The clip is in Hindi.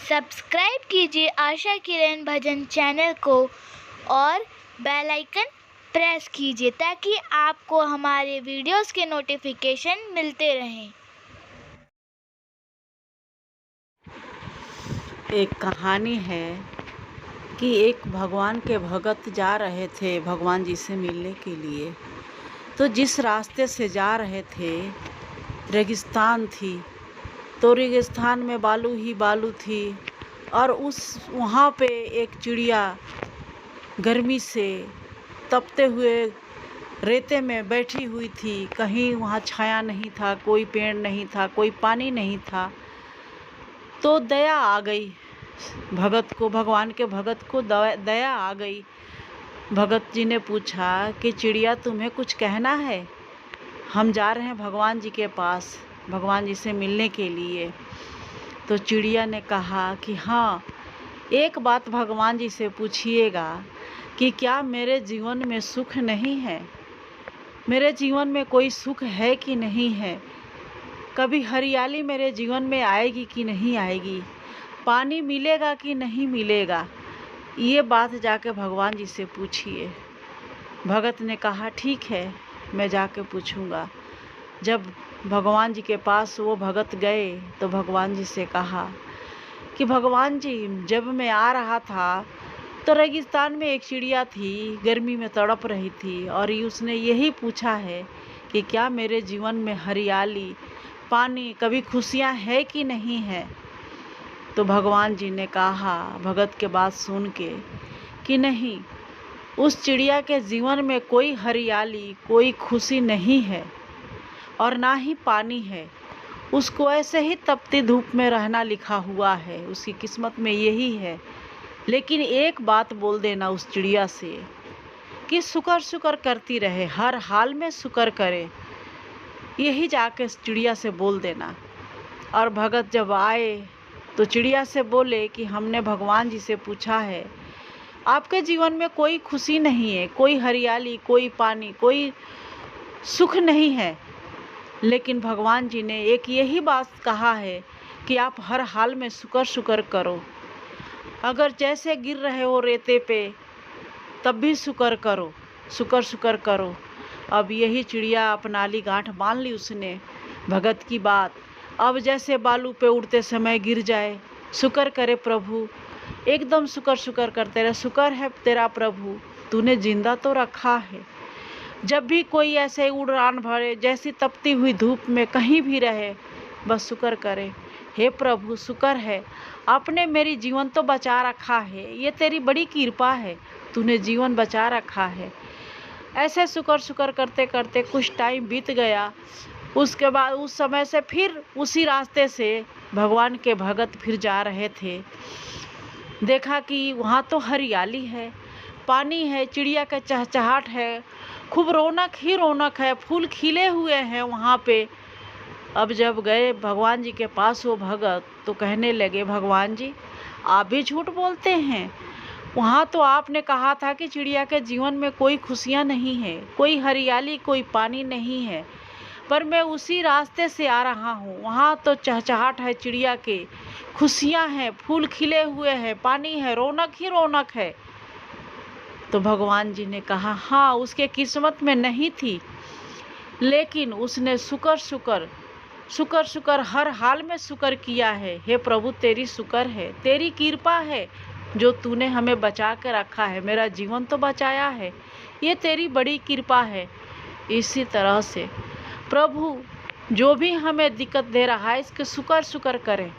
सब्सक्राइब कीजिए आशा किरण भजन चैनल को और बेल आइकन प्रेस कीजिए ताकि आपको हमारे वीडियोस के नोटिफिकेशन मिलते रहें। एक कहानी है कि एक भगवान के भगत जा रहे थे भगवान जी से मिलने के लिए। तो जिस रास्ते से जा रहे थे रेगिस्तान थी, तो रेगिस्तान में बालू ही बालू थी और वहाँ पे एक चिड़िया गर्मी से तपते हुए रेते में बैठी हुई थी। कहीं वहाँ छाया नहीं था, कोई पेड़ नहीं था, कोई पानी नहीं था। तो दया आ गई भगत को, भगवान के भगत को दया आ गई। भगत जी ने पूछा कि चिड़िया तुम्हें कुछ कहना है? हम जा रहे हैं भगवान जी के पास, भगवान जी से मिलने के लिए। तो चिड़िया ने कहा कि हाँ, एक बात भगवान जी से पूछिएगा कि क्या मेरे जीवन में सुख नहीं है? मेरे जीवन में कोई सुख है कि नहीं है? कभी हरियाली मेरे जीवन में आएगी कि नहीं आएगी? पानी मिलेगा कि नहीं मिलेगा? ये बात जाके भगवान जी से पूछिए। भगत ने कहा ठीक है, मैं जाके पूछूंगा। जब भगवान जी के पास वो भगत गए तो भगवान जी से कहा कि भगवान जी, जब मैं आ रहा था तो रेगिस्तान में एक चिड़िया थी, गर्मी में तड़प रही थी और उसने यही पूछा है कि क्या मेरे जीवन में हरियाली, पानी, कभी खुशियाँ है कि नहीं है? तो भगवान जी ने कहा भगत के बात सुन के कि नहीं, उस चिड़िया के जीवन में कोई हरियाली, कोई खुशी नहीं है और ना ही पानी है। उसको ऐसे ही तपती धूप में रहना लिखा हुआ है, उसकी किस्मत में यही है। लेकिन एक बात बोल देना उस चिड़िया से कि शुक्र शुक्र करती रहे, हर हाल में शुक्र करे। यही जाके चिड़िया से बोल देना। और भगत जब आए तो चिड़िया से बोले कि हमने भगवान जी से पूछा है, आपके जीवन में कोई खुशी नहीं है, कोई हरियाली, कोई पानी, कोई सुख नहीं है। लेकिन भगवान जी ने एक यही बात कहा है कि आप हर हाल में शुक्र शुक्र करो। अगर जैसे गिर रहे हो रेते पे तब भी शुक्र करो, शुक्र शुक्र करो। अब यही चिड़िया अपनाली गांठ बांध ली उसने भगत की बात। अब जैसे बालू पे उड़ते समय गिर जाए, शुक्र करे प्रभु, एकदम शुक्र शुक्र करते रहे। शुक्र है तेरा प्रभु, तूने जिंदा तो रखा है। जब भी कोई ऐसे उड़ान भरे, जैसी तपती हुई धूप में कहीं भी रहे, बस शुक्र करे, हे प्रभु शुक्र है, आपने मेरी जीवन तो बचा रखा है, ये तेरी बड़ी कृपा है, तूने जीवन बचा रखा है। ऐसे शुक्र शुक्र करते करते कुछ टाइम बीत गया। उसके बाद उस समय से फिर उसी रास्ते से भगवान के भगत फिर जा रहे थे। देखा कि वहाँ तो हरियाली है, पानी है, चिड़िया का चहचहाट है, खूब रौनक ही रौनक है, फूल खिले हुए हैं वहाँ पे। अब जब गए भगवान जी के पास वो भगत तो कहने लगे, भगवान जी आप भी झूठ बोलते हैं। वहाँ तो आपने कहा था कि चिड़िया के जीवन में कोई खुशियाँ नहीं है, कोई हरियाली, कोई पानी नहीं है, पर मैं उसी रास्ते से आ रहा हूँ। वहाँ तो चहचहाट है चिड़िया के, खुशियाँ हैं, फूल खिले हुए हैं, पानी है, रौनक ही रौनक है। तो भगवान जी ने कहा हाँ, उसके किस्मत में नहीं थी, लेकिन उसने शुक्र शुक्र शुक्र शुक्र हर हाल में शुक्र किया है। हे प्रभु तेरी शुक्र है, तेरी कृपा है जो तूने हमें बचा के रखा है, मेरा जीवन तो बचाया है, ये तेरी बड़ी कृपा है। इसी तरह से प्रभु जो भी हमें दिक्कत दे रहा है, इसके शुक्र शुक्र करें।